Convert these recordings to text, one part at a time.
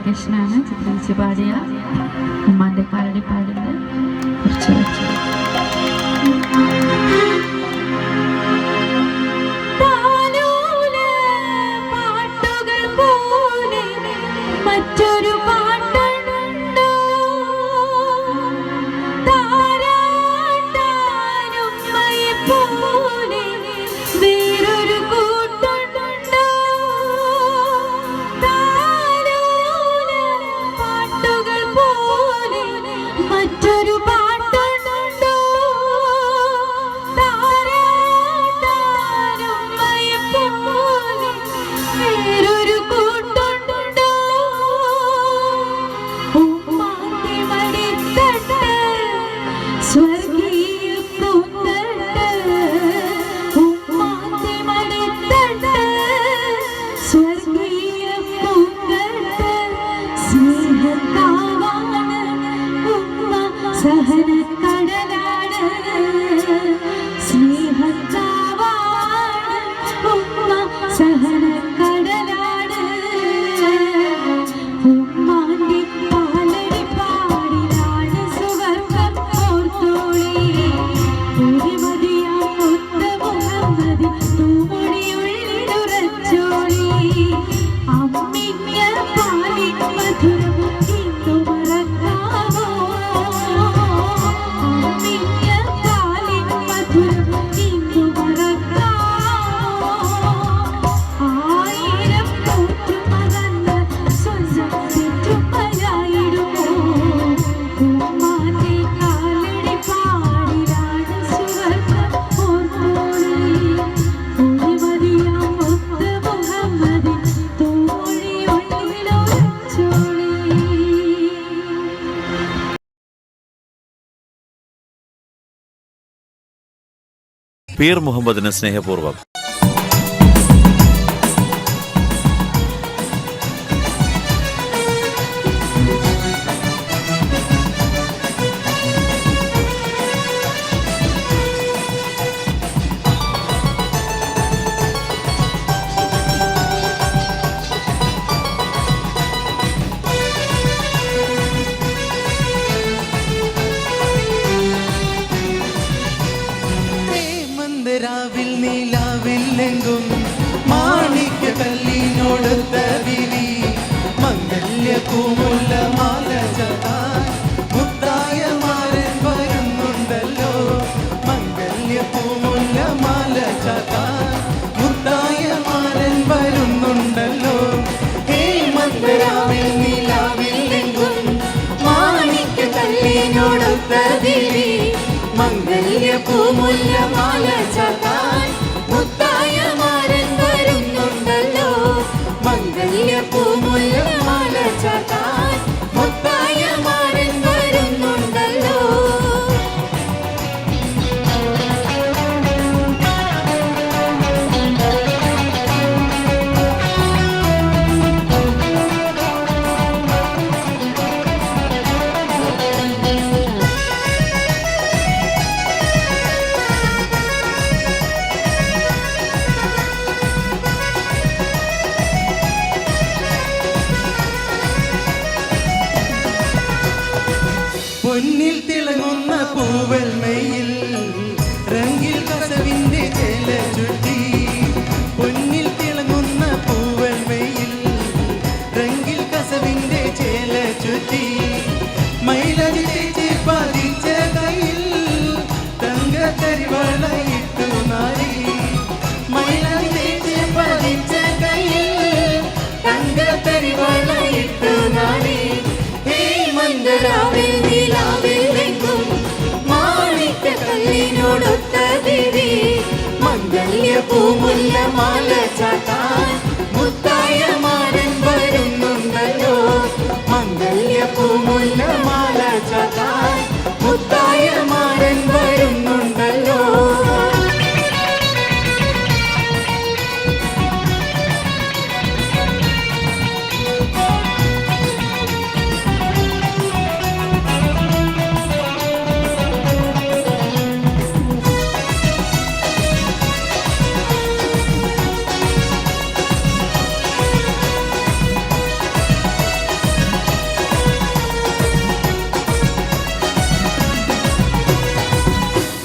കൃഷ്ണാണ് ചിത്രീകരിച്ച് പാടിയ ഉമ്മാന്റെ കാലടിപ്പാടിന്റെ കുറച്ച് വെച്ചു. മറ്റൊരു കാലി പീർ മുഹമ്മദിന് സ്നേഹപൂർവ്വം. രാവിൽ നീലാവില്ലെങ്കും മാണിക്യ കല്ലിനോടുത്ത വിരി മംഗല്യ പൂമുല്ല മാല ചാത്താൻ മുത്തായ മാരൻ വരുന്നുണ്ടല്ലോ. മംഗല്യ പൂമുല്ല മാല ചാത്താൻ മുത്തായ മാരൻ വരുന്നുണ്ടല്ലോ. ഹേ മന്ദരാവിൽ നീലാവില്ലെങ്കും മാണിക്യ കല്ലിനോടുത്ത വിരി മംഗല്യ പൂമുല്ല മാല ചാത്താൻ മുത്തായ മാരൻ വരുന്നുണ്ടല്ലോ. മംഗല്യ പൂമുല്ല മാല ചാത്താൻ മുത്തായ മാരൻ വരുന്നുണ്ടല്ലോ. പൊന്നിൽ തിളങ്ങുന്ന പൂവൽമയിൽ രംഗിൽ കസവിന്റെ ചേല ചുറ്റി. പൊന്നിൽ തിളങ്ങുന്ന പൂവൽമയിൽ രംഗിൽ കസവിന്റെ ചേല ചുറ്റി. മൈലജി തേച്ച് പതിച്ച കയ്യിൽ തങ്കത്തരിവളയിട്ടു നാരി. മൈലജി തേച്ച് പതിച്ച കയ്യിൽ തങ്കത്തരിവളയിട്ടു നാരി. മന്ദരാവിൽ നീലാവില്ലെങ്കും മാണിക്യ കല്ലിനോടൊത്ത വിരി മംഗല്യ പൂമുല്ല മാല ചാത്താൻ മുത്തായ മാരൻ വരുന്നുണ്ടല്ലോ. മംഗല്യ പൂമുല്ല മാല ചാത്താൻ മുത്തായ മാരൻ വരുന്നുണ്ടല്ലോ.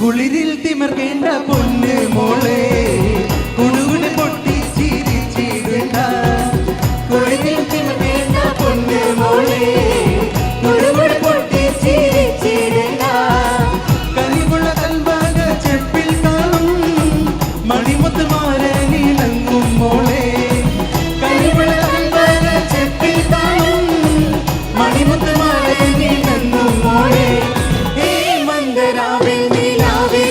കുളിരിൽ തിമർക്കേണ്ട പൊന്ന് മോളെ കുടുകുടി പൊട്ടി ചിരിച്ചിടണ്ട. കുളിരിൽ തിമർക്കേണ്ട പൊന്ന് മോളെ കുടുകുടി പൊട്ടി ചിരിച്ചിടണ്ട. കനിവുള്ള കൽഭാഗ ചെപ്പിൽ കാണും മണിമുത്ത് മാരനിളങ്ങും മോളെ. കനിവുള്ള കൽഭാഗ ചെപ്പിൽ കാണും മണിമുത്ത് മാരനിളങ്ങും മോളെ. ഹേ മന്ദരാവിൽ നീലാവിൽ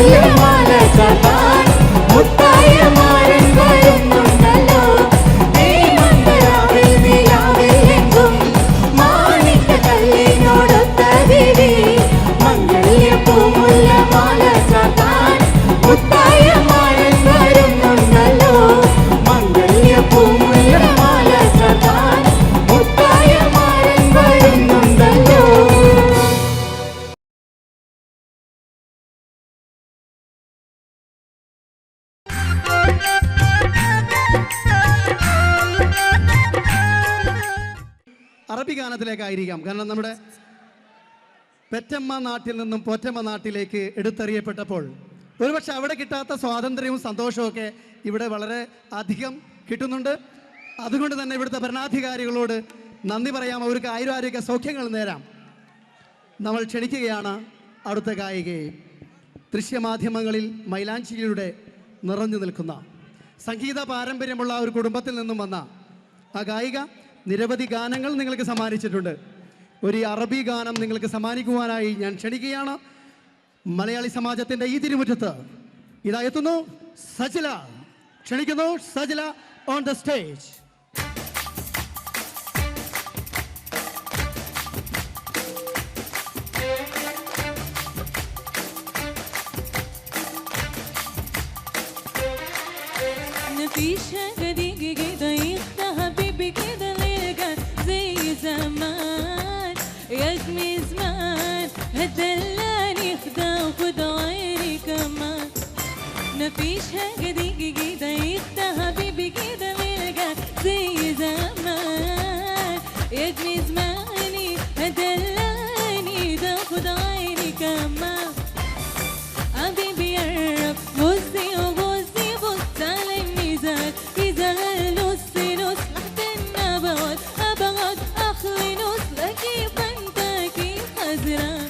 മുല്ലമാല ചാർത്താൻ മുത്തായ മാരൻ വരുന്നുണ്ടല്ലോ. ഈ മംഗളാവിൽ നിലാവിൽ എങ്കും മാണിക്കക്കല്ലിനോടൊത്ത വിധി. മംഗല്യപ്പൂ മുല്ലമാല ചാർത്താൻ മുത്തായ മാരൻ വരുന്നുണ്ടല്ലോ. മംഗല്യപ്പൂ മുല്ലമാല ചാർത്താൻ മുത്തായ മാരൻ വരുന്നുണ്ടല്ലോ. അറബി ഗാനത്തിലേക്കായിരിക്കാം. കാരണം നമ്മുടെ പെറ്റമ്മ നാട്ടിൽ നിന്നും പോറ്റമ്മ നാട്ടിലേക്ക് എടുത്തെറിയപ്പെട്ടപ്പോൾ ഒരുപക്ഷെ അവിടെ കിട്ടാത്ത സ്വാതന്ത്ര്യവും സന്തോഷവും ഒക്കെ ഇവിടെ വളരെ അധികം കിട്ടുന്നുണ്ട്. അതുകൊണ്ട് തന്നെ ഇവിടുത്തെ ഭരണാധികാരികളോട് നന്ദി പറയാം. അവർക്ക് ആയുരാരോഗ്യ സൗഖ്യങ്ങൾ നേരാം. നമ്മൾ ക്ഷണിക്കുകയാണ് അടുത്ത ഗായികയെ. ദൃശ്യമാധ്യമങ്ങളിൽ മൈലാഞ്ചിയിലൂടെ നിറഞ്ഞു നിൽക്കുന്ന സംഗീത പാരമ്പര്യമുള്ള ഒരു കുടുംബത്തിൽ നിന്നും വന്ന ആ ഗായിക നിരവധി ഗാനങ്ങൾ നിങ്ങൾക്ക് സമ്മാനിച്ചിട്ടുണ്ട്. ഒരു അറബി ഗാനം നിങ്ങൾക്ക് സമ്മാനിക്കുവാനായി ഞാൻ ക്ഷണിക്കുകയാണ്. മലയാളി സമാജത്തിൻ്റെ ഈ തിരുമുറ്റത്ത് ഇതാ എത്തുന്നു സജില. ക്ഷണിക്കുന്നു സജില ഓൺ ദ സ്റ്റേജ്. نفيشة دقيقة كده يخدع حبيبي كده نلقى زي زمان يا اسمي زمان هدلاني خدع وخدع عيني كمان. نفيشة دقيقة كده يخدع حبيبي كده نلقى زي زمان يا اسمي زماني هدلاني ده خدع عيني كمان. حبيبي يقرب بصي وبصي بص على الميزان يزهل نص نص لحد النبوات أبغض أخلي نص لكيف أنت كيف خزران.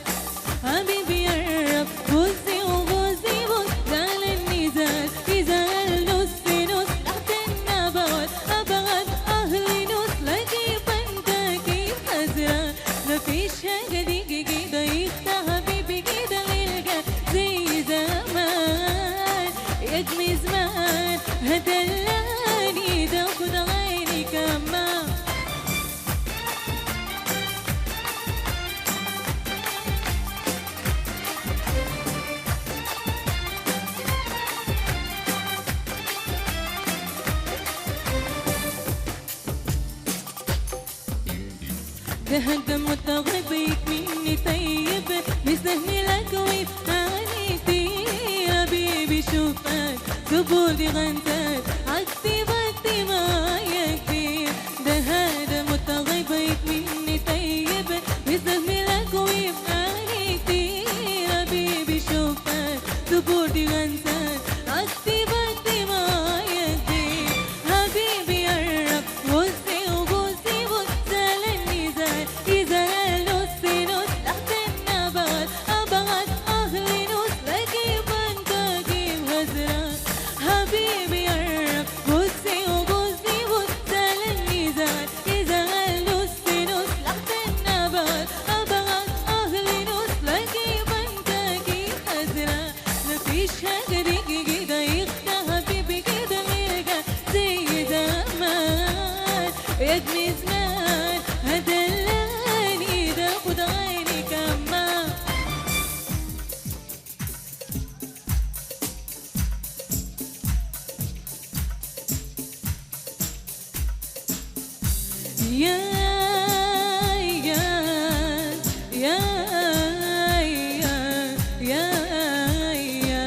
حبيبي يقرب بصي وبصي بص على الميزان يزهل نص نص لحد النبوات أبغض أخلي نص لكيف أنت كيف خزران. مفيش حاجة دقيقة كده يفتح حبيبي كده نلقى زي زمان يا اسمي زمان هدلاني تاخد عيني كمان. ده هدم وتغبيك مني طيب مسهلك ويفانيتي يا بيبي شوفك قبولي غنتك عكسي بكتي ما يكفي. ده هذا متغبيك مني طيب مسهلك ويفانيتي يا بيبي شوفك قبولي غنتك عكسي بكتي ما يكفي. حبيبي قرب بصي وبصي بص على الميزان يزهل نص نص تحت النبات أبغض أهلي نص لكيف أنت كيف خسران. حبيبي قرب بصي وبصي بص على الميزان يزهل نص نص تحت النبات أبغض أهلي نص لكيف أنت كيف خسران. مفيش حاجة دقيقة كده يخدع حبيبي كده نلقى زي زمان يا اسمي زمان هدلاني تاخد عيني كمان. يا يا يا يا يا يا يا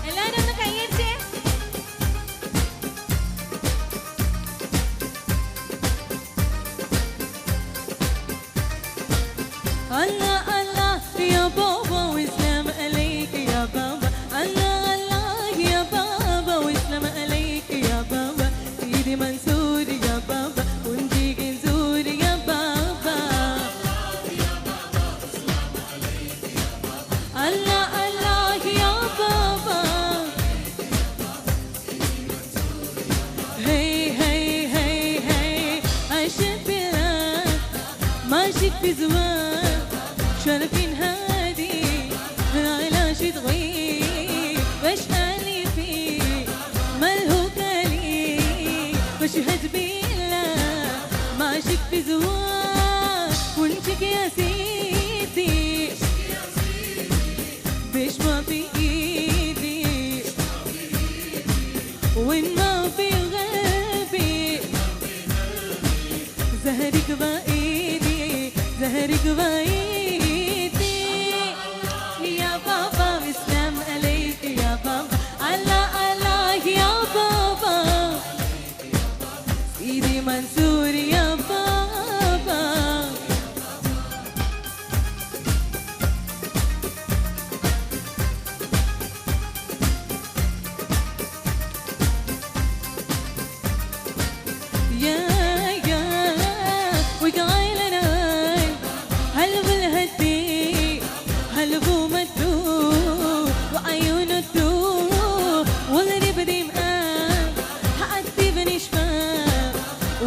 എല്ലാരും ഒന്ന് കൈയടിച്ചേ. في زمان شرفين هادي علاش تغيب باش اني فيك ملهوكة ليك بشهد بالله ما عشق في زمان وانتك يا سيدي باش ما في ايدي وين ما في قلبي زهرك بايدي زهرك بايدي يا بابا السلام عليك يا بابا الله الله يا بابا سيدي منصور يا بابا يا وقايل انا هل بالهدي هل بو مدو وعيون الدو واللي بدي معاه حأدي بنشفى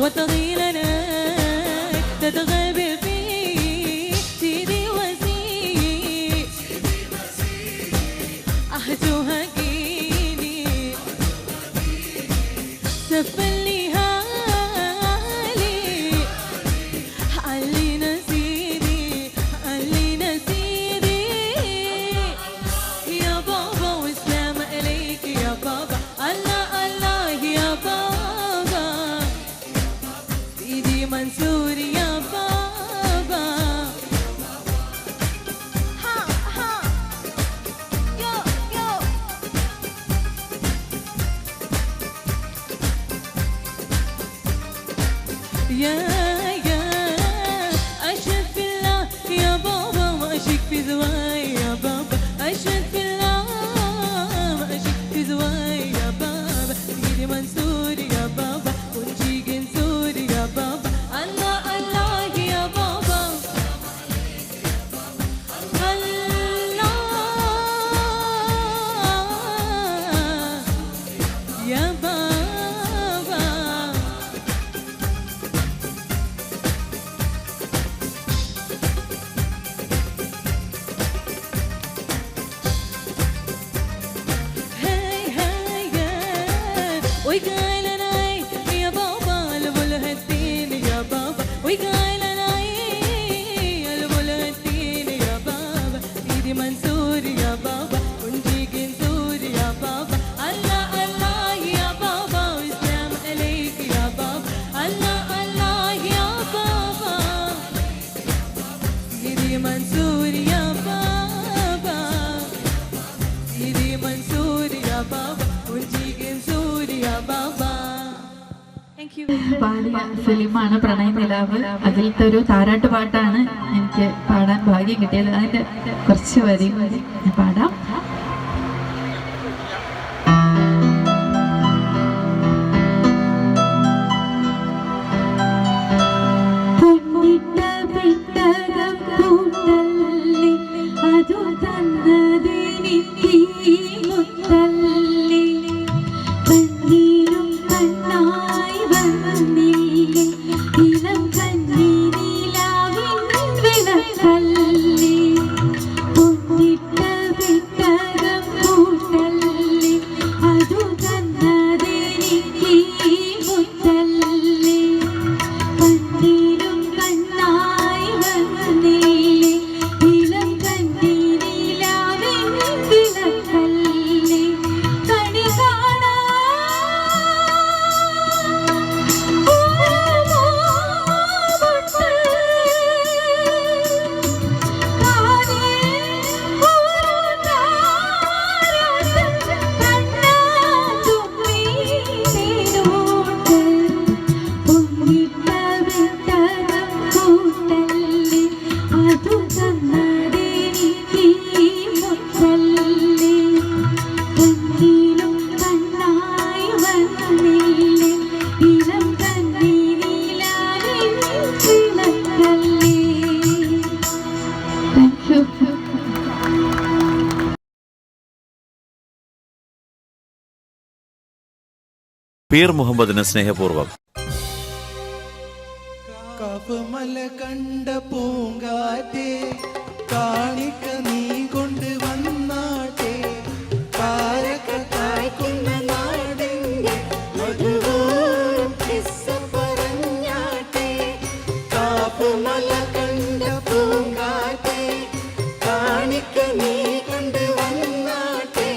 وتغيل انا تتغيب فيه سيدي وزير أحجوها قيني سفلي منصور يا بابا ها ها يو يو يا أشهد في الله يا بابا ما أشك في زواي يا بابا أشهد في الله ما أشك في زواي يا بابا سيدي منصور يا بابا ونجيك نزور يا بابا الله الله يا بابا الله يا بابا هاي هاي وقايل انا يا بابا البو الهدين يا بابا وقايل انا البو الهدين يا بابا سيدي منصور يا بابا ونجيك نزور يا بابا الله الله يا بابا والسلام عليك يا بابا الله الله يا بابا سيدي منصور يا بابا سيدي منصور يا بابا ونجيك نزور يا بابا Thank you. പാടിയ ഫിലിമാണ് പ്രണയ നിലാവ്. അതിലത്തെ ഒരു താരാട്ട് പാട്ടാണ് എനിക്ക് പാടാൻ ഭാഗ്യം കിട്ടിയത്. അതിന്റെ കുറച്ച് വരി ഞാൻ പാടാം. അതു തന്നതെനിക്ക് മുത്തല്ലി കണ്ണീരും കണ്ണായി വന്നില്ലേ ഇളം കണ്ണീരിലാവിൻ വിളക്കല്ലി പൊന്നിട്ട വിട്ടകം കൂട്ടല്ലി അതു തന്നതെനിക്ക് മുത്തല്ലി കണ്ണീരും കണ്ണായി വന്നില്ലേ ഇളം കണ്ണീരിലാവിൻ വിളക്കല്ലി കണി കാണാ പീർ മുഹമ്മദിന് സ്നേഹപൂർവ്വം. മല കണ്ട പൂങ്കാറ്റേ കാണിക്ക നീ കൊണ്ട് വന്നാട്ടെ കാരക്ക കായ്ക്കുന്ന നാടിന്റെ മധുവോറും കിസ്സ പറഞ്ഞാട്ടെ മല കണ്ട പൂങ്കാറ്റേ കാണിക്ക നീ കൊണ്ട് വന്നാട്ടെ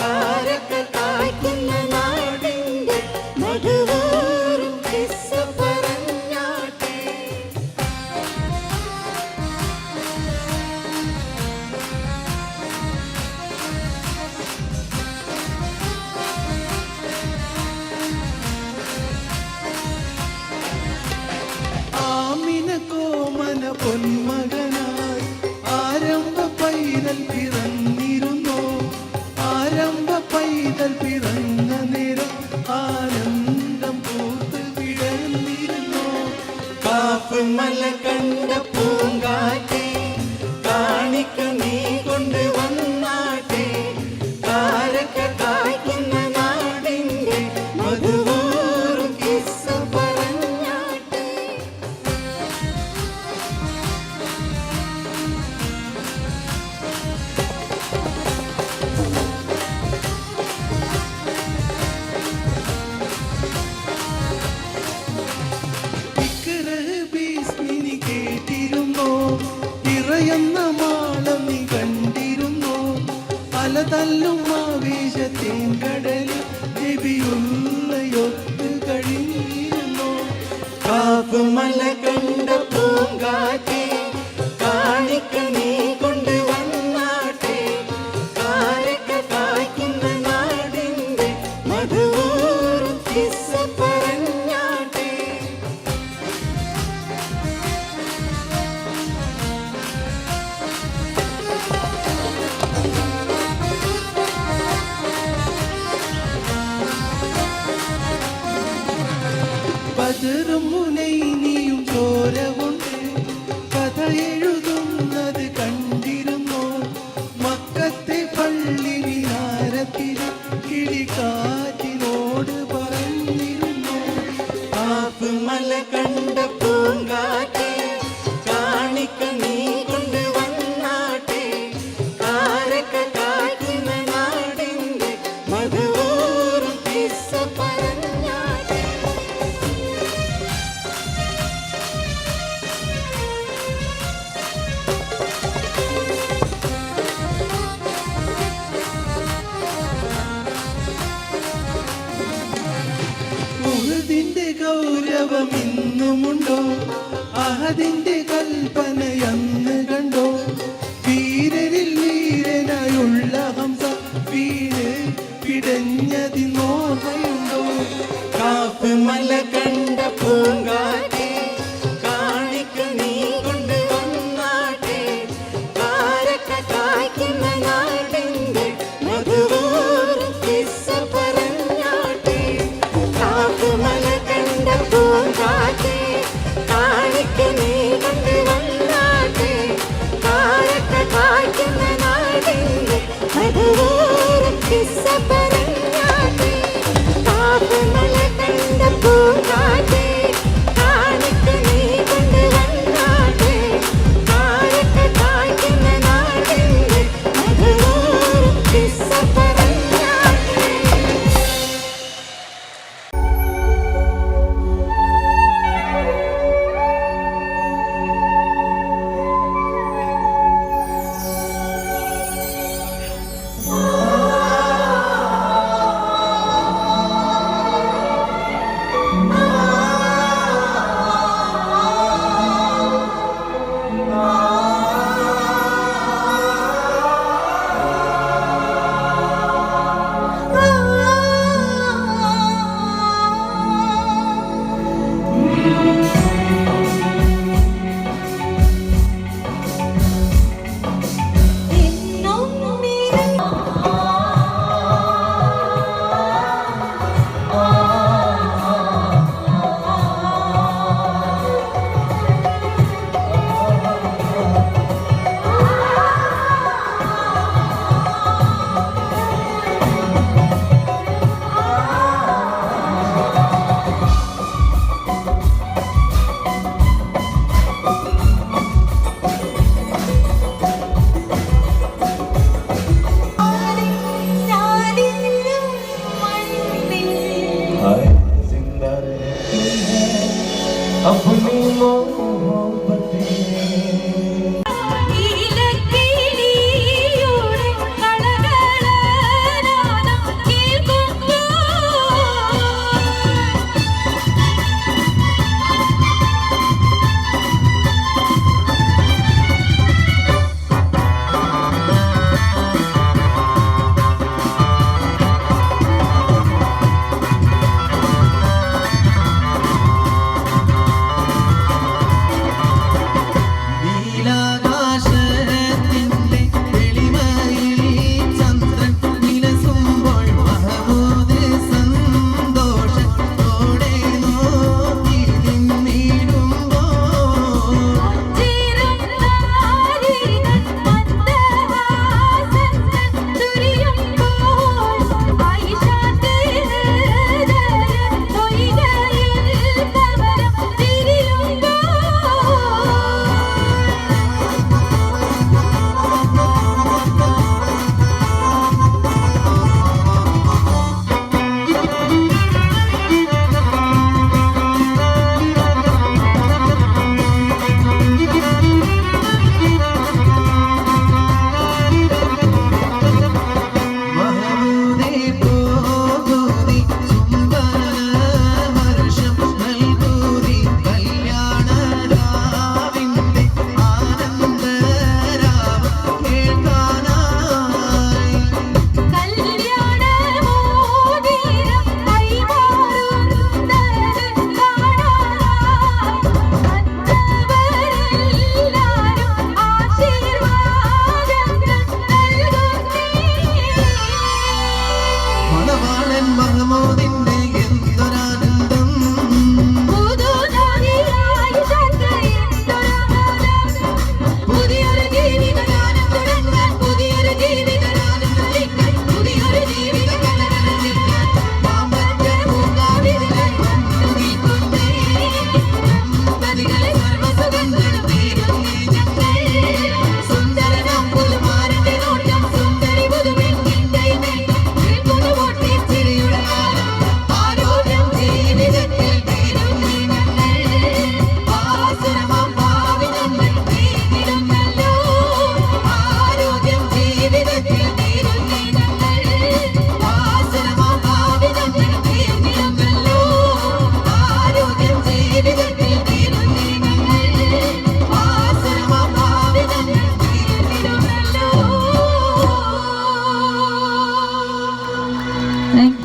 കാരക്ക കായ്ക്കുന്ന നാടിന്റെ മധുവോറും കിസ്സ പറഞ്ഞാട്ടെ. ആമിന കോമന പൊന്മകനായി ആരംഭ പൈതൽ പിറന്നിരുന്നു ആരംഭ പൈതൽ പിറന്ന നേരം ആനന്ദം പൂത്ത് വിടർന്നിരുന്നു മല കണ്ട പൂങ്കാറ്റേ കാണിക്ക നീ കൊണ്ട് വന്നാട്ടെ കാരക്ക കായ്ക്കുന്ന നാടിന്റെ മധുവോറും കിസ്സ പറഞ്ഞാട്ടെ. ഭീസ്മിനി കേട്ടിരുന്നോ ഇറയുന്ന മാളം നീ കണ്ടിരുന്നോ അലതല്ലും ആവേശത്തേൻ കടലിൽ നബിയുള്ളയൊത്ത് കഴിഞ്ഞിരുന്നോ മല കണ്ട പൂങ്കാറ്റേ കാണിക്ക നീ കൊണ്ട് വന്നാട്ടെ കാരക്ക കായ്ക്കുന്ന നാടിന്റെ മധുവോറും കിസ്സ പറഞ്ഞാട്ടെ. ബദറും ഹുനൈനിയും ചോര കൊണ്ട് കഥ എഴുതുന്നത് കണ്ടിരുന്നോ മക്കത്തെ പള്ളി വിഹാരത്തിൽ കിളിക്കാറ്റിനോട് പറഞ്ഞിരുന്നു മല കണ്ട പൂങ്കാറ്റേ കാണിക്ക നീ കൊണ്ട് വന്നാട്ടെ കാരക്ക കായ്ക്കുന്ന നാടിന്റെ മധുവോറും കിസ്സ പറഞ്ഞാട്ടെ. ഉഹദിന്റെ ഗൗരവം ഇന്നുമുണ്ടോ അഹദിന്റെ കൽപ്പനയന്ന് കണ്ടോ വീരരിൽ വീരനായുള്ള ഹംസ വീട് പിടഞ്ഞതിനോർമ്മയുണ്ടോ മല കണ്ട പൂങ്കാറ്റേ കാണിക്ക നീ കൊണ്ട് വന്നാട്ടെ കാരക്ക കായ്ക്കുന്ന നാടിന്റെ മധുവോറും കിസ്സ പറഞ്ഞാട്ടെ മല കണ്ട പൂങ്കാറ്റേ കാണിക്ക നീ കൊണ്ട് വന്നാട്ടെ കാരക്ക കായ്ക്കുന്ന നാടിന്റെ മധുവോറും കിസ്സ പറഞ്ഞാട്ടെ മല കണ്ട പൂങ്കാറ്റേ കാണിക്ക നീ കൊണ്ട് വന്നാട്ടെ കാരക്ക കായ്ക്കുന്ന നാടിന്റെ മധുവോറും കിസ്സ പറഞ്ഞാട്ടെ. Ah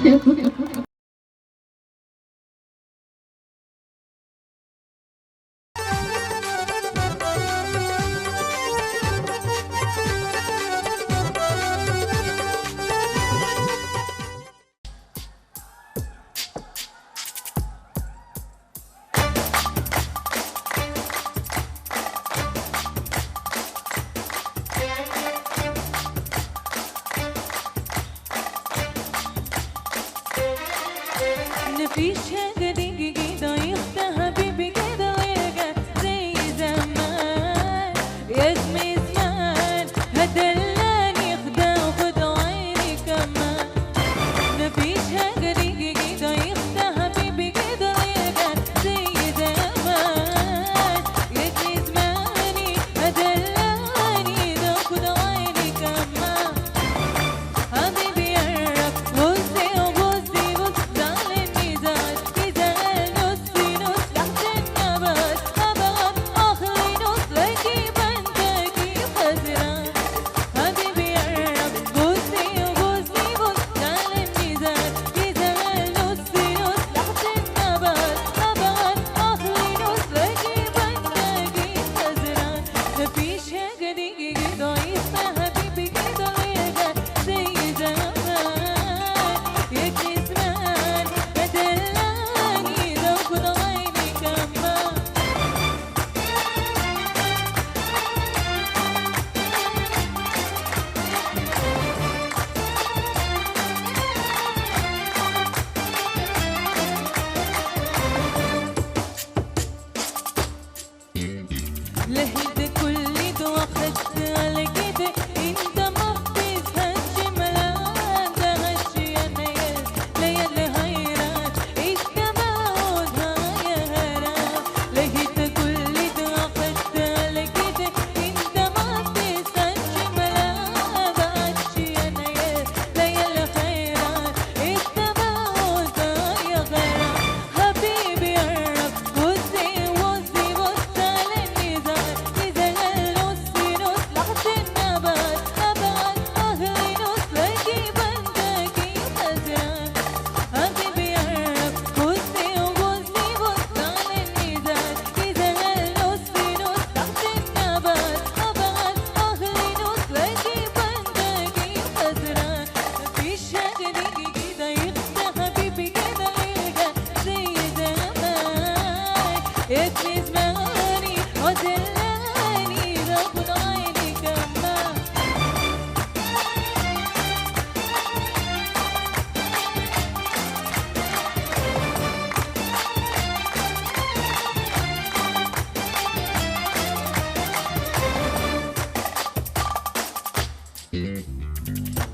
you. مفيش حاجة تيجي كده يخفى حبيبي كده ويرجع زي زمان يا اسمي زمان هدلاني خدا وخدا عيني كمان مفيش حاجة تيجي كده يخفى حبيبي كده ويرجع زي زمان يا اسمي زماني هدلاني ده وخدا عيني كمان حبيبي يا رب بصي وبصي بص زعلني زعل يزعل نصي نص تحت النبات أبغى أخلي نص لكيف أنت كيف خسران حبيبي يا رب بصي وبصي بص زعلني زعل يزعل نصي نص تحت النبات أبغى أخلي نص لكيف أنت كيف خسران مفيش حاجة تيجي كده يخفى حبيبي كده ويرجع زي زمان يكفي زمان هدلاني لو كنت عيني كمان لهيت كل ده واخدت على كده انت ما بتفهمش ملان ده هالشي يا ناس ليالي هيران الجمال يا هران لهيت كل ده واخدت على كده انت ما بتفهمش ملان ده هالشي يا ناس ليالي هيران الجمال يا هران حبيبي يا رب بصي بصي بص على النزال يزعل نصي نص لحظة النبات أبعد أهلي نص لكيف أنت كيف خسران حبيبي يا رب بصي وبصي بص على النزال يزعل نصي نص تحت النبات أبعد أهلي نص لكيف أنت كيف خسران مفيش حاجة تيجي كده يخفى حبيبي كده ويرجع زي زمان يكفي زماني وزلاني رغم عيني كمان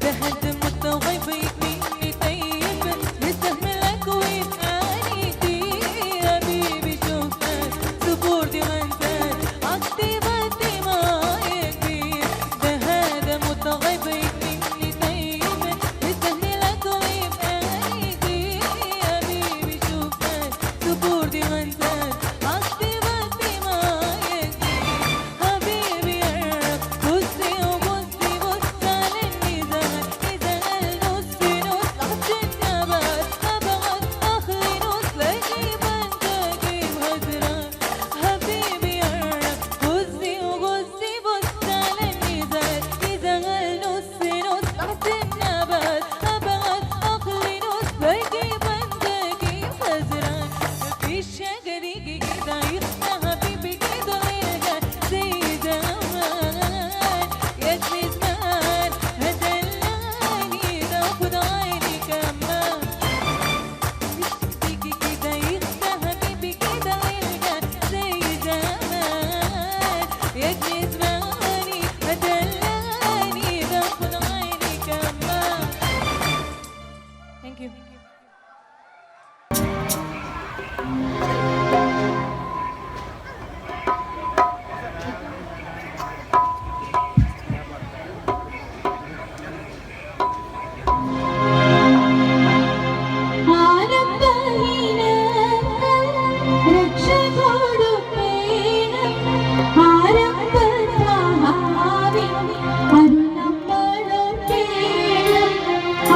لحد مت وغيبك مني طيب يستحملك ويفاني كتير حبيبي شوفك صبورتي غنتان عكتي بدي معايا كبير ده هذا مت وغيبك مني طيب يستحملك ويفاني كتير حبيبي شوفك صبورتي غنتان عكتي بدي معايا كبير حبيبي يا رب بصي وبصي بص على النزال يزعل نصي نص تحت النبات أبغى أخلي نص لكيف أنت كيف خسران حبيبي يا رب بصي وبصي بص على النزال يزعل نصي نص تحت النبات أبغى أخلي نص لكيف أنت كيف خسران مفيش حاجة تيجي كده يخفى حبيبي كده ويرجع زي زمان يكفي زمان هدلاني ده وخد عيني كمان تيجي كده يخفى حبيبي كده ويرجع زي زمان يكفي زماني هدلاني ده وخد عيني كمان Thank you.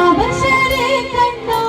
അവശരെ കണ്ടോ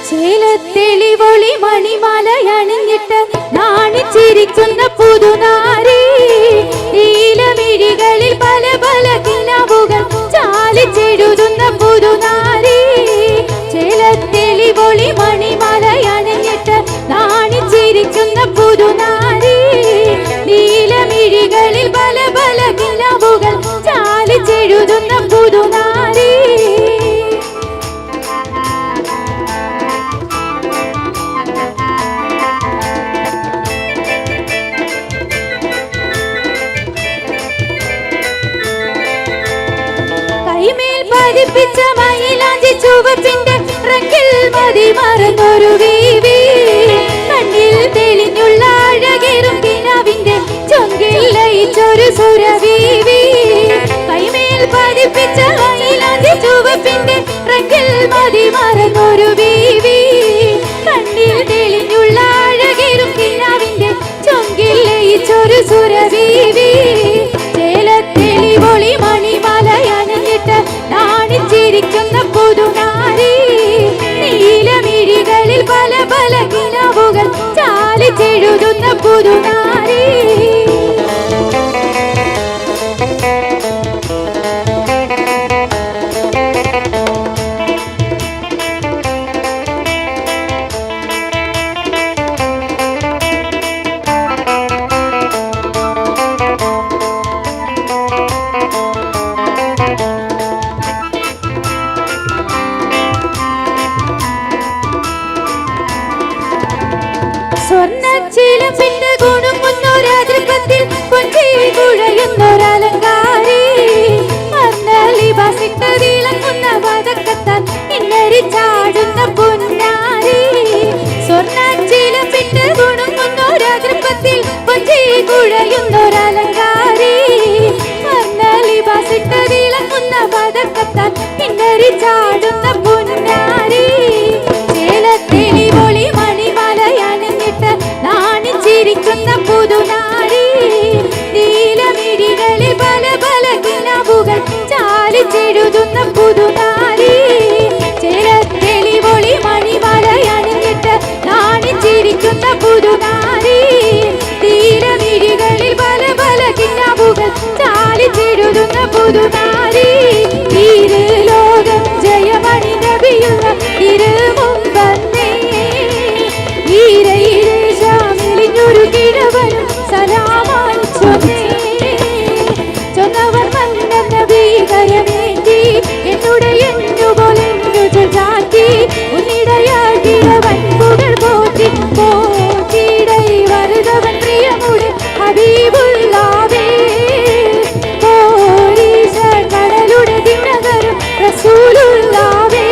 ചേലത്തെളിവൊളി മണിമലയണിഞ്ഞിട്ട് നാണിച്ചിരിക്കുന്ന പുതുനാരി നീലമിഴികളിൽ പല പല കിനാവുകൾ ചാലിച്ചെഴുതുന്ന പുതുനാരി ചേലത്തെളിവൊളി മണിമലയണിഞ്ഞിട്ട് നാണിച്ചിരിക്കുന്ന പുതുനാരി നീലമിഴികളിൽ പല പല കിനാവുകൾ ചാലിച്ചെഴുതുന്ന പുതുനാരി പതിപ്പിച്ച മയിലാഞ്ചി ചുവപ്പിന്റെ റങ്കിൽ മതി മറന്നൊരു വീവി കണ്ണിൽ തെളിഞ്ഞുള്ള അഴകേറും കിനാവിന്റെ ചൊങ്കിൽ ലയിച്ചൊരു സുരവീവി കൈമേൽ പതിപ്പിച്ച മയിലാഞ്ചി ചുവപ്പിന്റെ റങ്കിൽ മതി മറന്നൊരു വീവി കണ്ണിൽ തെളിഞ്ഞുള്ള അഴകേറും കിനാവിന്റെ ചൊങ്കിൽ ലയിച്ചൊരു സുരവീവി ചേലത്തെളിവൊളി മണിമലയണിഞ്ഞിട്ട് നാണിച്ചിരിക്കുന്ന പുതുനാരി നീലമിഴികളിൽ പല പല കിനാവുകൾ ചാലിച്ചെഴുതുന്ന പുതുനാരി സ്വർണ്ണച്ചിലമ്പിന്റെ ഗുണുങ്ങുന്നൊരാതൃപ്പത്തിൽ പൊഞ്ചി കുഴയുന്നൊരലങ്കാരി മർന്നലിബാസിട്ട തിളങ്ങുന്ന വതക്കത്താൽ ഇന്നരി ചാടുന്ന പൊന്നാരി സ്വർണ്ണച്ചിലമ്പിന്റെ ഗുണുങ്ങുന്നൊരാതൃപ്പത്തിൽ പൊഞ്ചി കുഴയുന്നൊരലങ്കാരി മർന്നലിബാസിട്ട തിളങ്ങുന്ന വതക്കത്താൽ ഇന്നരി ചാടുന്ന പൊന്നാരി ചേലത്തെളിവൊളി മണിമലയണിഞ്ഞിട്ട് നാണിച്ചിരിക്കുന്ന പുതുനാരി നീലമിഴികളിൽ പല പല കിനാവുകൾ ചാലിച്ചെഴുതുന്ന പുതുനാരി ചേലത്തെളിവൊളി മണിമലയണിഞ്ഞിട്ട് നാണിച്ചിരിക്കുന്ന പുതുനാരി നീലമിഴികളിൽ പല പല കിനാവുകൾ ചാലിച്ചെഴുതുന്ന പുതുനാരി ഇരു ലോകം ജയമണി നബിയുള്ള ഇരുമുമ്പന്നേ ഈരയിലെ ഒരു കിഴവനും സലാമായി ചൊന്നേ. ചൊന്നവർ മന്നന്ന ഭീകരമേറ്റി എന്നുടെ എന്നുപോലെന്നു ചാറ്റി ഉന്നിടയാകിഴവൻ പുകൾ പോറ്റി പോറ്റിടൈ വരുതവൻ പ്രിയമുടെ ഹബീബുല്ലാവേ. പോരീശ കടലുടെ ദിനകരും റസൂലുള്ളാവേ.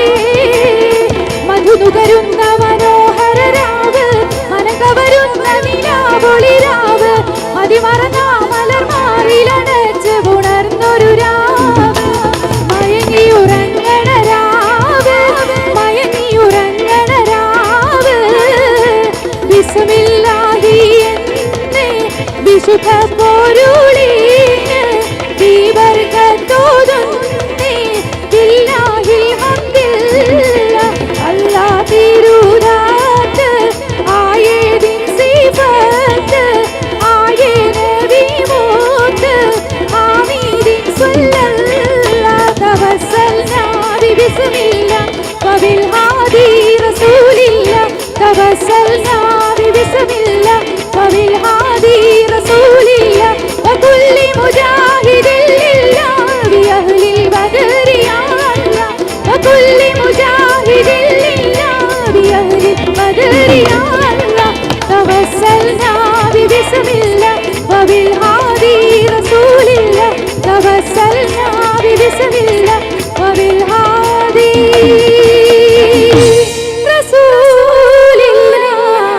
മധുനുകരുന്ന മനോഹര രാവ് മനകവരുന്ന നിലാവൊളിരാവ് മതിമറന്ന മലർമാറിലടച്ച് ഉണർന്നൊരു രാവ് മയങ്ങിയുറങ്ങണ രാവ് മയങ്ങിയുറങ്ങണ രാവ് ബിസ്മില്ലാഹി എന്നേ വിശുദ്ധ പൊരുളീന് ദീപർക്കത്തോതുന്നേ ബില്ലാഹിൽ ഹംദില്ല അല്ലാ തിരുദാത്ത് ആയേദിൻ സിഫത്ത് ആയേ നബി മൂത്ത് ആമീദിൻ സ്വല്ലല്ലാഹ് തവസ്സൽനാ ബിസ്മില്ലാഹ് വബിൽ ഹാദി റസൂലില്ലാഹ് തവസ്സൽനാ ബിസ്മില്ലാഹ് വബിൽ ഹാദി റസൂലില്ലാഹ് വകുല്ലി മുജാഹിദിൻ ലില്ലാഹ് ബിഅഹ്ലിൽ ബദരി യാ അല്ലാഹ് വകുല്ലി മുജാഹിദിൻ ലില്ലാഹ് ബിഅഹ്ലിൽ ബദരി യാ അല്ലാഹ് തവസ്സൽനാ ബിസ്മില്ലാഹ് വബിൽ ഹാദി റസൂലില്ലാഹ് തവസ്സൽനാ ബിസ്മില്ലാഹ് വബിൽ ഹാദി റസൂലില്ലാഹ്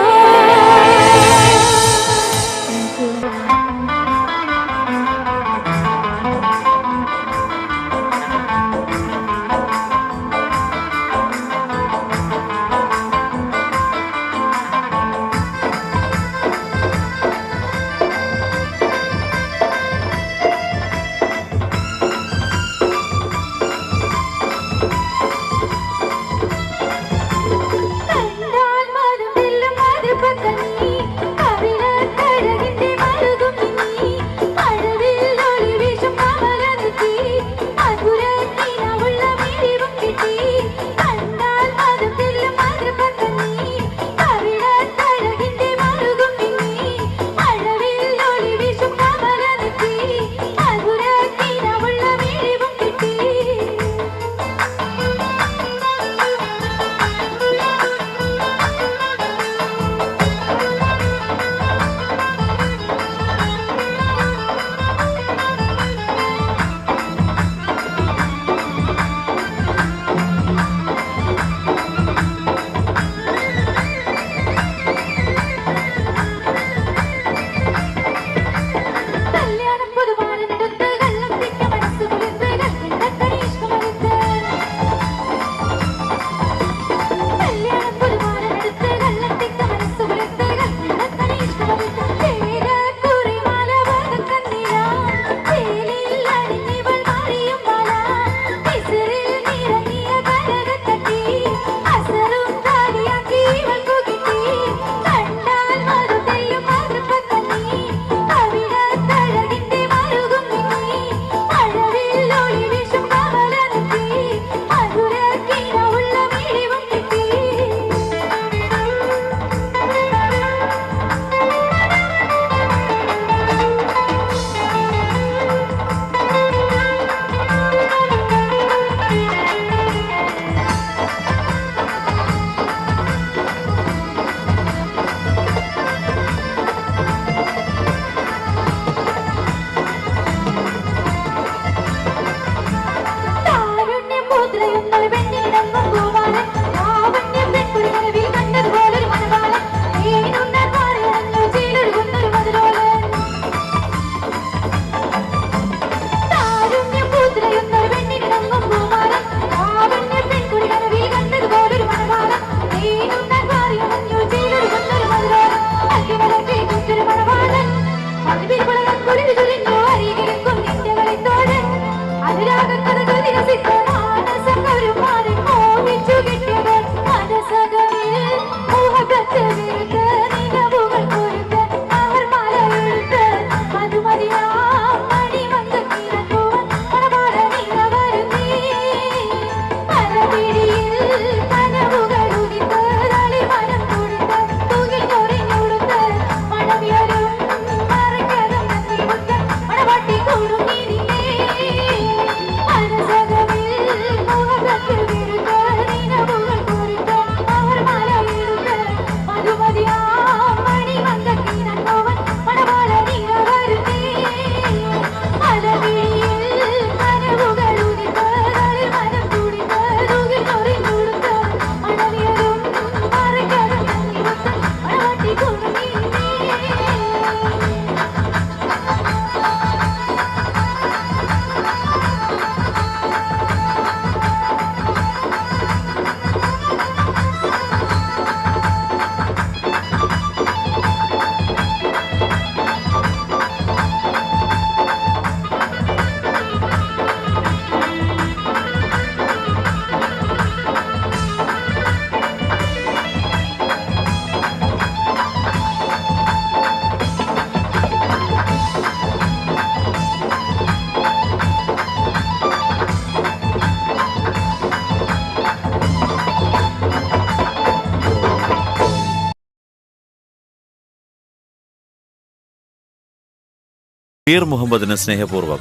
പീർ മുഹമ്മദിന് സ്നേഹപൂർവ്വം.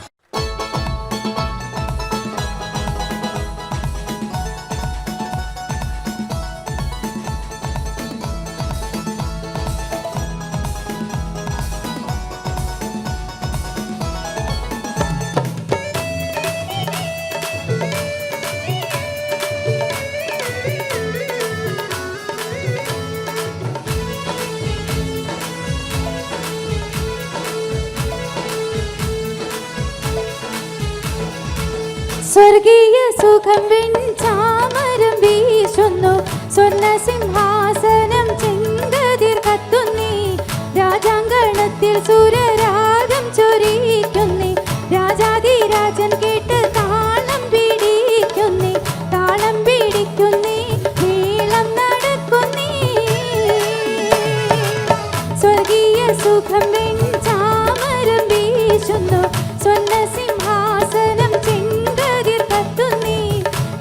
സ്വർഗീയ സുഖം വെഞ്ചാമരം വീശുന്നു, സ്വർണ്ണ സിംഹാസനം ചെങ്കതിർ കത്തുന്നീ, രാജാങ്കണത്തിൽ സൂര്യരാഗം ചൊരിക്കുന്നേ, രാജാധിരാജൻ കേട്ട് താളം പിടിക്കുന്നേ, താളം പിടിക്കുന്നേ, നീളം നടക്കുന്നേ. സ്വർഗീയ സുഖം വെഞ്ചാമരം വീശുന്നു, സ്വർണ്ണ സിംഹാസനം ചെങ്കതിർ കത്തുന്നേ,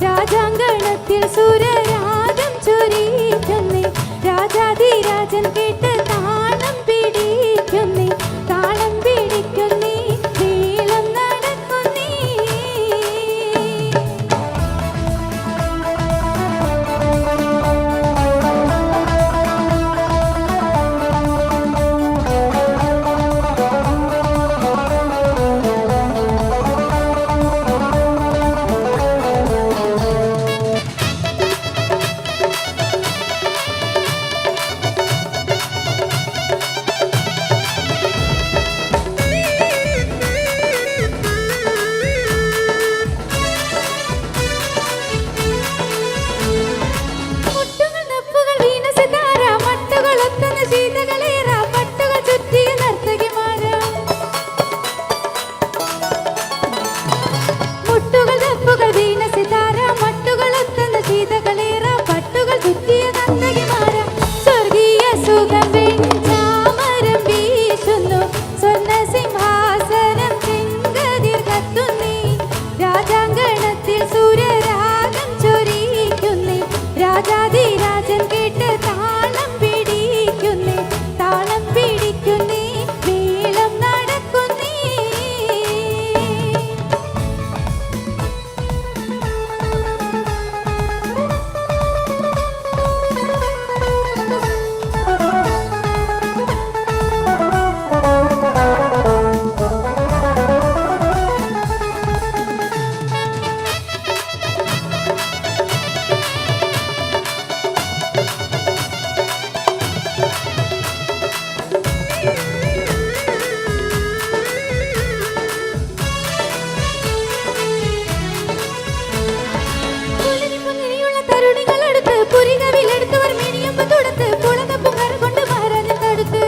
രാജാങ്കണത്തിൽ സൂര്യരാഗം ചൊരിക്കുന്നേ, രാജാധിരാജൻ കേട്ട് താളം പിടിക്കുന്നേ, താളം പിടിക്കുന്നേ, നീളം നടക്കുന്നേ. മുട്ടുകൾ നപ്പുകൾ വീണ സിതാര, മട്ടുകൾ ഒത്തുന്ന ശീതകളേറ, പട്ടുകൾ ചുറ്റിയ നർത്തകിമാര. മുട്ടുകൾ നപ്പുകൾ വീണ സിതാര, മട്ടുകൾ ഒത്തുന്ന ശീതകളേറ, പട്ടുകൾ ചുറ്റിയ നർത്തകിമാര. സ്വർഗീയ സുഖം വെഞ്ചാമരം വീശുന്നു, സ്വർണ്ണ സിംഹാസനം ചെങ്കതിർ കത്തുന്നേ, രാജാങ്കണത്തിൽ സൂര്യരാഗം ചൊരിക്കുന്നേ, രാജാധിരാജൻ കേട്ട് താളം പിടിക്കുന്നേ, താളം പിടിക്കുന്നേ, നീളം നടക്കുന്നേ. പുലരി പുലരിയുള്ള തരുണികളടുത്ത്, പുരികവിലെടുത്തവർ മിനിയമ്പ് തൊടുത്ത്, പുളകപ്പുകർ കൊണ്ട് മഹാരാജൻ തടുത്ത്.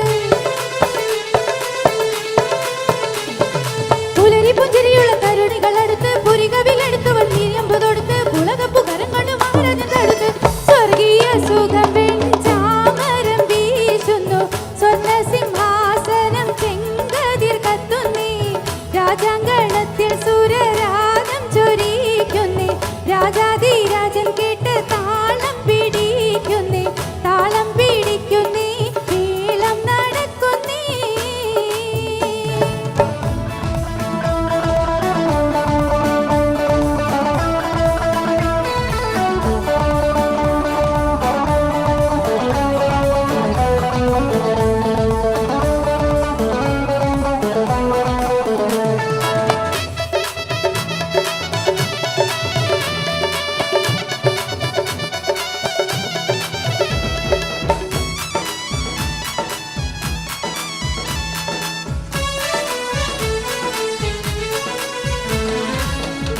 പുലരി പുഞ്ചിരിയുള്ള തരുണികളടുത്ത്, പുരികവിലെടുത്തവർ മിനിയമ്പ് തൊടുത്ത്, പുളകപ്പുകരം കൊണ്ട് മഹാരാജൻ തടുത്ത്. സ്വർഗീയ സുഖം വെഞ്ചാമരം വീശുന്നു, സ്വർണ്ണ സിംഹാസനം ചെങ്കതിർ കത്തുന്നേ, രാജാങ്കണത്തിൽ സൂര്യരാഗം ചൊരിക്കുന്നേ, രാജാധിരാജൻ കേട്ട് താളം പിടിക്കുന്നേ, താളം പിടിക്കുന്നേ, നീളം നടക്കുന്നേ.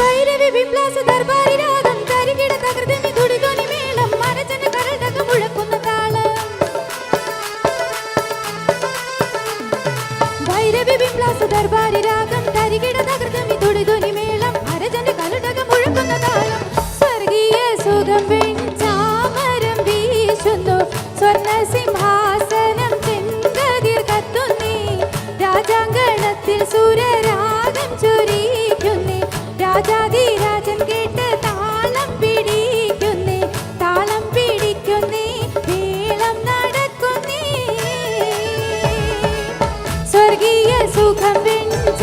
ഭൈരവി വിപ്ലാസ ദർബാരി രാഗം, തരികിട തകൃതിമി തുടികൊനി മേളം, മനജന്റെ കരടകം മുഴക്കുന്ന താളം. ഭൈരവി വിപ്ലാസ ദർബാരി രാഗം, തരികിട തകൃതിമി തുടികൊനി മേളം, മനജന്റെ കരടകം മുഴക്കുന്ന താളം. സ്വർഗീയ സുഖം വെഞ്ചാമരം വീശുന്നു, സ്വർണ്ണ സിംഹാസനം ചെങ്കതിർ കത്തുന്നേ, രാജാങ്കണത്തിൽ സൂര്യരാഗം ചൊരിക്കുന്നേ, രാജാധിരാജൻ കേട്ട് താളം പിടിക്കുന്നേ, താളം പിടിക്കുന്നേ, നീളം നടക്കുന്നേ. സ്വർഗീയ സുഖം വെഞ്ച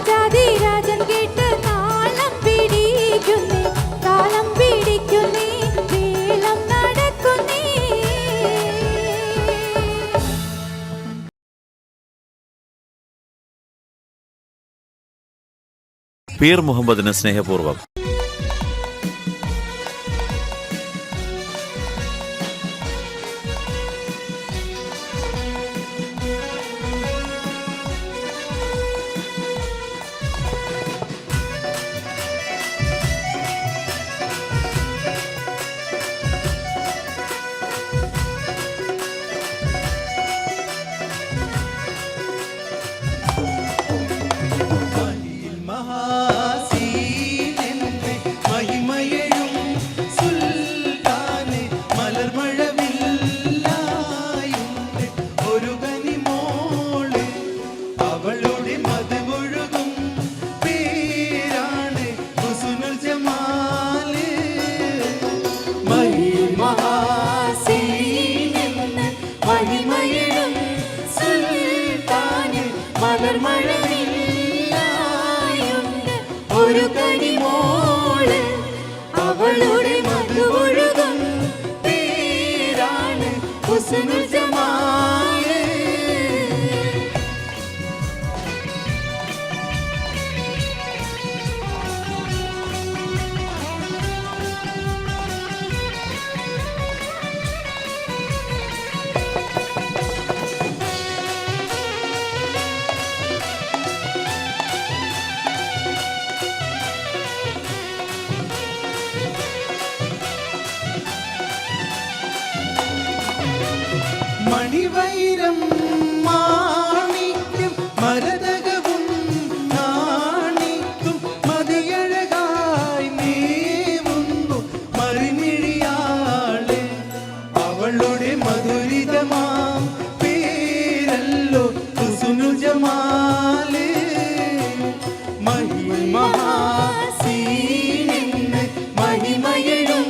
രാജാതിരാജൻ കേട്ട് താളം പിടിക്കുന്നേ, താളം പിടിക്കുന്നേ, വേളം നടക്കുന്നേ. പീർ മുഹമ്മദിന് സ്നേഹപൂർവ്വം. ഒരു കനിമോള് അവളുടെ മധുവൊഴുകും പേരാണ് ഹുസ്നുൽ ജമാല്. മണിവൈരം മാണിക്യം മരതകവും നാണിക്കും മതിയഴകായി നീവുന്നു മറിമിഴിയാളെ. അവളുടെ മധുരിതമാം പേരല്ലോ ഹുസ്നുൽ ജമാല്. മഹിമഹാസീനിന്ന് മഹിമയഴും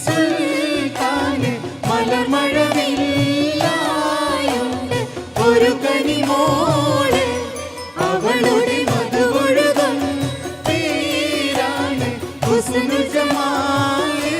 സുൽത്താന് മലർമഴവിൽ ഒരു കനിമോള് അവളുടെ മധുവൊഴുകും പേരാണ് ഹുസ്നുൽ ജമാല്.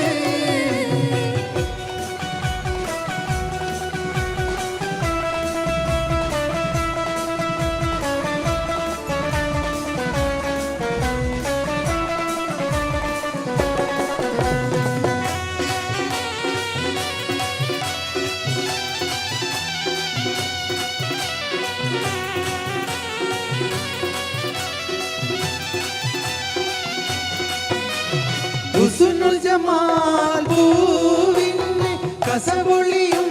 ഹുസ്നുൽ ജമാൽ പൂവിന് കസപൊളിയും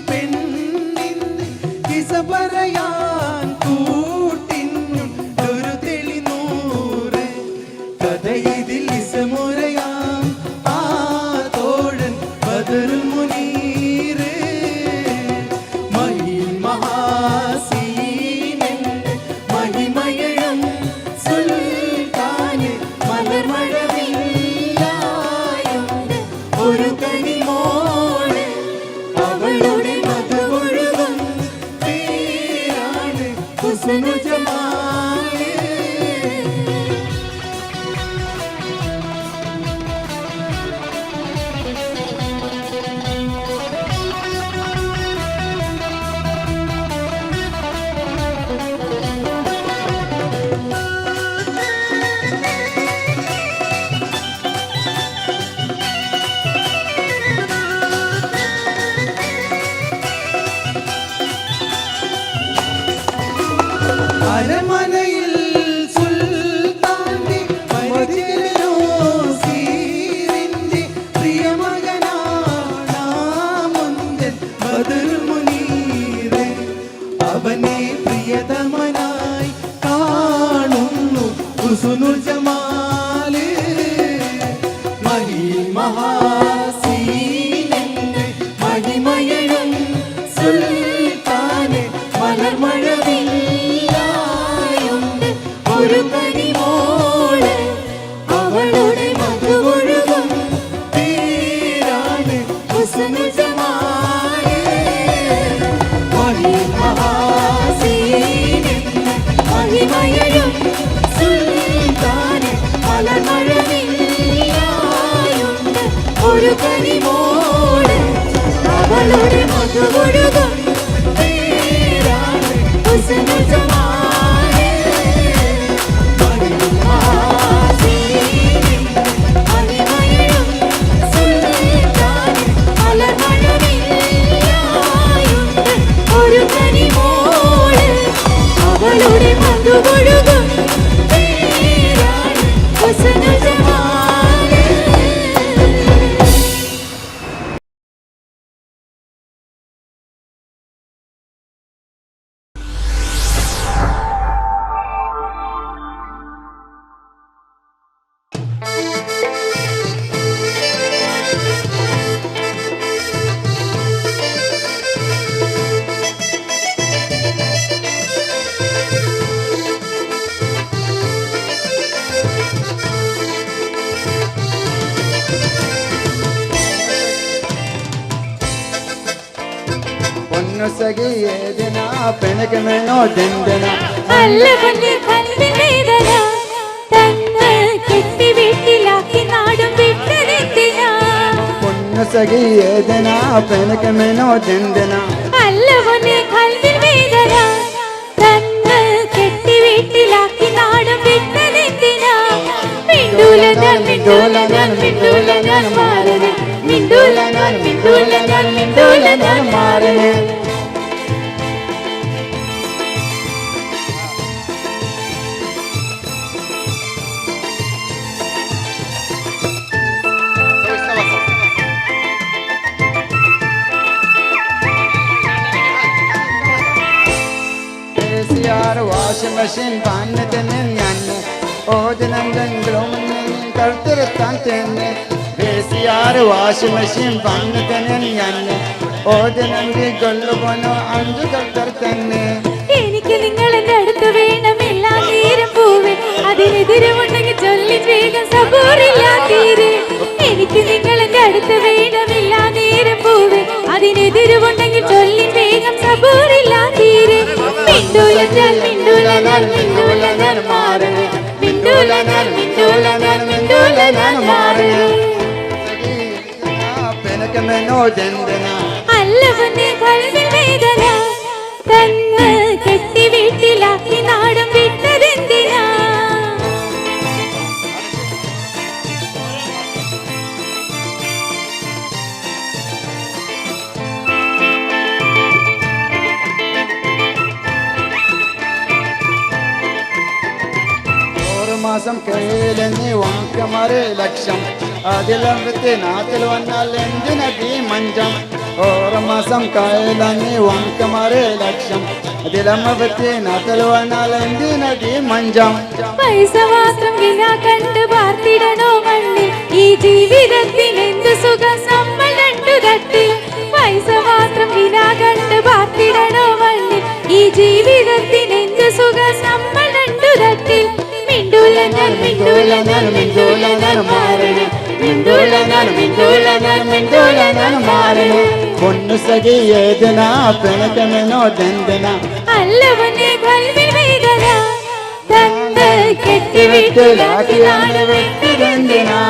പെണ്ണിന് കിസ പറയാൻ കൂട്ടിനൊരു തെളിനൂറ്. കഥയിതിൽ ഇസമുറയാം ആ തോഴൻ ബദറുൽ മുനീറ്. മഹിമഹാസീനെന്ന് മഹിമയഴും സുൽത്താന് മലർമഴവിൽ ഒരു കനിമോള് അവളുടെ മധുവൊഴുകും പേരാണ് ഹുസ്നുൽ ജമാല്. അരമനയിൽ സുൽത്താന്റെ പരിചരനോ സീരിന്റെ പ്രിയമകനാമുന്തൻ ബദറുൽ മുനീറ്. അവനെ പ്രിയതമനായി കാണുന്നു ഹുസ്നുൽ ജമാല്. മഹിമഹാസീനെന്ന് മഹിമയഴും സുൽത്താന് മലർമഴവിൽ ഒരു കനിമോള് അവളുടെ മധുവൊഴുകും പേരാണ് ഹുസ്നുൽ ജമാല്. മഹിമഹാസീനെന്ന് മഹിമയഴും മധുവൊഴുകും പേരാണ് ഹുസ്നുൽ ജമാല്. മഹിമയഴും സുൽത്താന് മലർമഴവില്ലായുണ്ട് ഒരു കനിമോള്. അവളുടെ മധുവൊഴുകും പേരാണ് ഹുസ്നുൽ ജമാല്. സഖിയേദിന പെനകമെന്നോ ദന്തന അല്ല പൊന്നെ കൽവിൻ വേദന തന്ന് കെട്ടി വീട്ടിലാക്കി നാടും വിട്ടതെന്തിനാ? പൊന്നു സഖിയേദിന പെനകമെന്നോ ദന്തന അല്ല പൊന്നെ കൽവിൻ വേദന തന്ന് കെട്ടി വീട്ടിലാക്കി നാടും വിട്ടതെന്തിനാ? മിണ്ടൂല ഞാൻ മിണ്ടൂല ഞാൻ മിണ്ടൂല ഞാൻ മാറണേ മിണ്ടൂല ഞാൻ മിണ്ടൂല ഞാൻ മിണ്ടൂല ഞാൻ മാറണേ. വാഷിംഗ് മെഷീൻ പാന്നത്തിന് ഞാൻ ഓജനന്തെങ്കിലും കഴുത്തിരുത്താൻ തന്നെ വാഷിംഗ് മെഷീൻ പാന്നത്തിന് ഞാൻ ഓജനന്തി കൊല്ലുപോനോ അഞ്ചു കഴുത്തർ തന്നെ. എനിക്ക് നിങ്ങൾ എന്റെ അടുത്ത് വേണം എല്ലാ നേരം പൂവേ അതിനെതിരുമുണ്ടെങ്കിൽ ചൊല്ലി വേഗം സബൂറില്ലാ തീരെ. എനിക്ക് നിങ്ങൾ എന്റെ അടുത്ത് വേണം എല്ലാ നേരം പൂവേ അതിനെതിരുമുണ്ടെങ്കിൽ ചൊല്ലി വേഗം സബൂറില്ലാ തീരെ. മിണ്ടൂല ഞാൻ മിണ്ടൂല ഞാൻ മിണ്ടൂല ഞാൻ മാറണേ മിണ്ടൂല ഞാൻ മിണ്ടൂല ഞാൻ മിണ്ടൂല ഞാൻ മാറണേ. പെനകമെന്നോ ദന്തന അല്ല പൊന്നെ കൽവിൻ വേദന തന്ന് കെട്ടി വീട്ടിലാക്കി നാടും വിട്ടതെന്തിനാ? മാസം കയ്യിലെന്നി വാക്കമാരെ ലക്ഷം അതിലത്തെ നാട്ടിൽ വന്നാൽ എന്തിനീ മഞ്ചം. ഓരോ മാസം കയ്യിലെന്നി വാക്കമാരെ ലക്ഷം അതിലത്തെ നാട്ടിൽ വന്നാൽ എന്തിനീ മഞ്ചം. പൈസ മാത്രം വില കണ്ട് പാർത്തിടണോ മണ്ണിൽ ഈ ജീവിതത്തിൽ എന്ത് സുഖം നമ്മൾ രണ്ടു തട്ടിൽ. പൈസ മാത്രം വില കണ്ട് പാർത്തിടണോ മണ്ണിൽ ഈ ജീവിതത്തിൽ എന്ത് സുഖം നമ്മൾ രണ്ടു തട്ടിൽ. മിണ്ടൂല ഞാൻ മിണ്ടൂല ഞാൻ മിണ്ടൂല ഞാൻ മാറണേ മിണ്ടൂല ഞാൻ മിണ്ടൂല ഞാൻ മിണ്ടൂല ഞാൻ മാറണേ. പൊന്നു സഖിയേദിന പെനകമെന്നോ ദന്തന അല്ല പൊന്നെ കൽവിൻ വേദന തന്ന് കെട്ടി വീട്ടിലാക്കി നാട് വിട്ടതെന്തിനാ?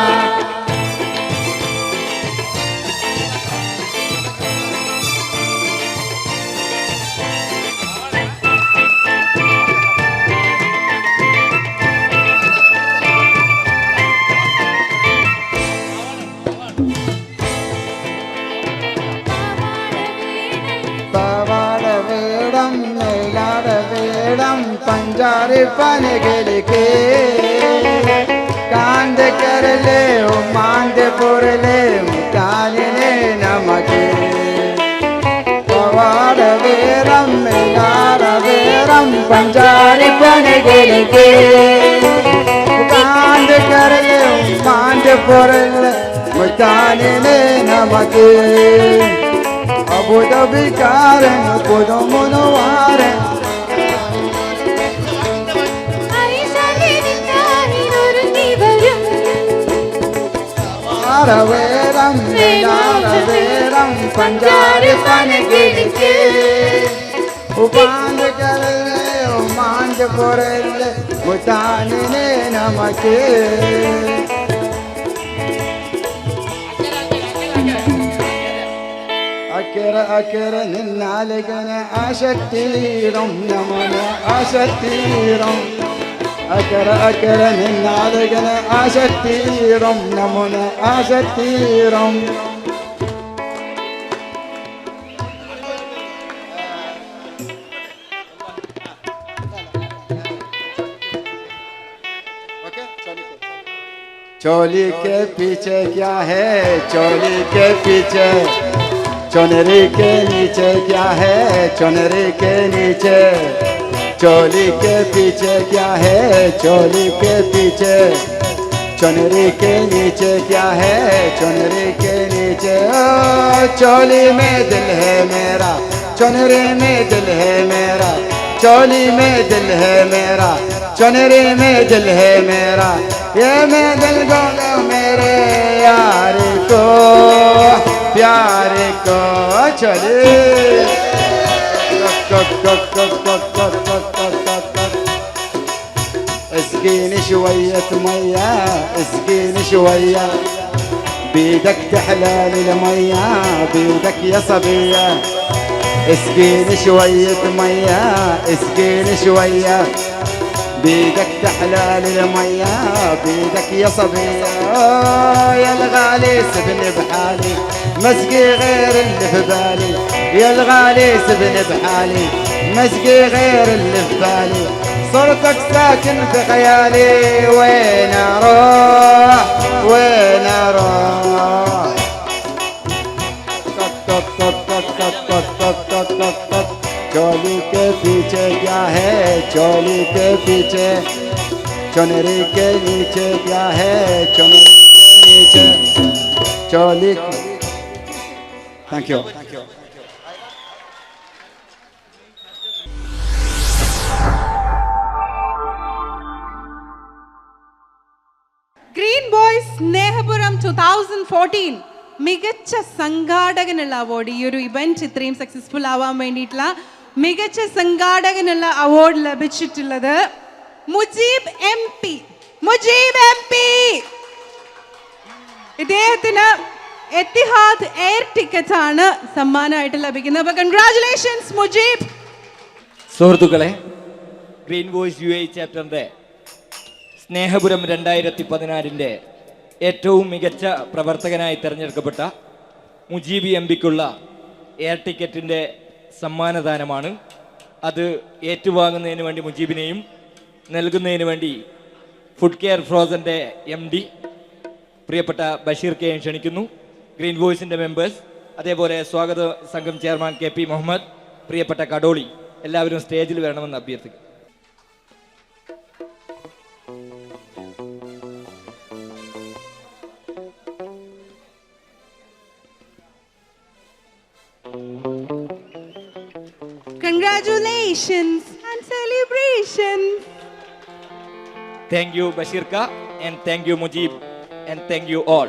വേടം മേലാട വേടം പഞ്ചാരി പനകലിക്ക് കാന്ത കരലേ മാന്ത പൊരലേ മുത്താലിനെ നമക്ക്. പവാട വേടം മേലാട വേടം പഞ്ചാരി പനകലിക്ക് കാന്ത കരലേ മാന്ത പൊരലേ മുത്താലിനെ നമക്ക്. അബുദബിക്കാരൻ പുതുമുനുവാരൻ വേരം വേരം പഞ്ചാരി പനകിളിക്ക് ഉപാന്ത കരലേ ഉമാന്ത പൊരലേ മുത്താനിനെ നമക്ക്. അക്കര നിന്നാലകന ആശക്തീരം നമന ആശക്തീരം അക്കര നിന്നാലകന ആശക്തീരം നമന ആശക്തീരം चोली के पीछे क्या है चोली के पीछे चुनरी के नीचे क्या है चुनरी के नीचे चोली के पीछे क्या है चोली के पीछे चुनरी के नीचे क्या है चुनरी के नीचे ओ चोली में दिल है मेरा चुनरी में दिल है मेरा चोली में दिल है मेरा चुनरी में दिल है मेरा ये मैं दिल को मेरे यार को प्यार को चले اسقيني شوية مية اسقيني شوية بيدك تحلال المية بيدك يا صبية اسقيني شوية مية اسقيني شوية بيدك تحلال المية بيدك يا صبية يا الغالي سبني بحالي مسقي غير اللي في بالي يا الغالي سبني بحالي مسقي غير اللي في بالي صرتك ساكن في خيالي وين اروح وين اروح चोली के पीछे क्या है चोली के पीछे चुनरी के नीचे क्या है चुनरी के नीचे चोली thank you green boys Snehapuram 2014 മികച്ച സംഘാടകനുള്ള അവാർഡ്. ഈ ഒരു ഇവന്റ് ഇത്രയും സക്സസ്ഫുൾ ആവാൻ വേണ്ടിയിട്ടുള്ള മികച്ച സംഘാടകനുള്ള അവാർഡ് ലഭിച്ചിട്ടുള്ളത് Mujeeb M P. Mujeeb M P ഇദ്ദേഹത്തിന് എത്തിഹാദ് എയർ ടിക്കറ്റ് ആണ് സമ്മാനമായിട്ട് ലഭിക്കുന്നത്. അപ്പൊ കൺഗ്രാറ്റുലേഷൻസ് മുജീബ്. സുഹൃത്തുക്കളെ, ഗ്രീൻ വോയ്സ് UAE ചാപ്റ്ററിന്റെ സ്നേഹപുരം 2014 ഏറ്റവും മികച്ച പ്രവർത്തകനായി തിരഞ്ഞെടുക്കപ്പെട്ട മുജീബ് എം പിക്കുള്ള എയർ ടിക്കറ്റിൻ്റെ സമ്മാനദാനമാണ്. അത് ഏറ്റുവാങ്ങുന്നതിന് വേണ്ടി മുജീബിനെയും നൽകുന്നതിന് വേണ്ടി ഫുഡ് കെയർ ഫ്രോസൻ്റെ MD പ്രിയപ്പെട്ട ബഷീർ കെയും ക്ഷണിക്കുന്നു. ഗ്രീൻ വോയ്സിൻ്റെ മെമ്പേഴ്സ്, അതേപോലെ സ്വാഗത സംഘം ചെയർമാൻ KP മുഹമ്മദ്, പ്രിയപ്പെട്ട കഡോളി, എല്ലാവരും സ്റ്റേജിൽ വരണമെന്ന് അഭ്യർത്ഥിക്കുന്നു. Congratulations and celebrations. Thank you Bashir Ka and thank you Mujib and thank you all.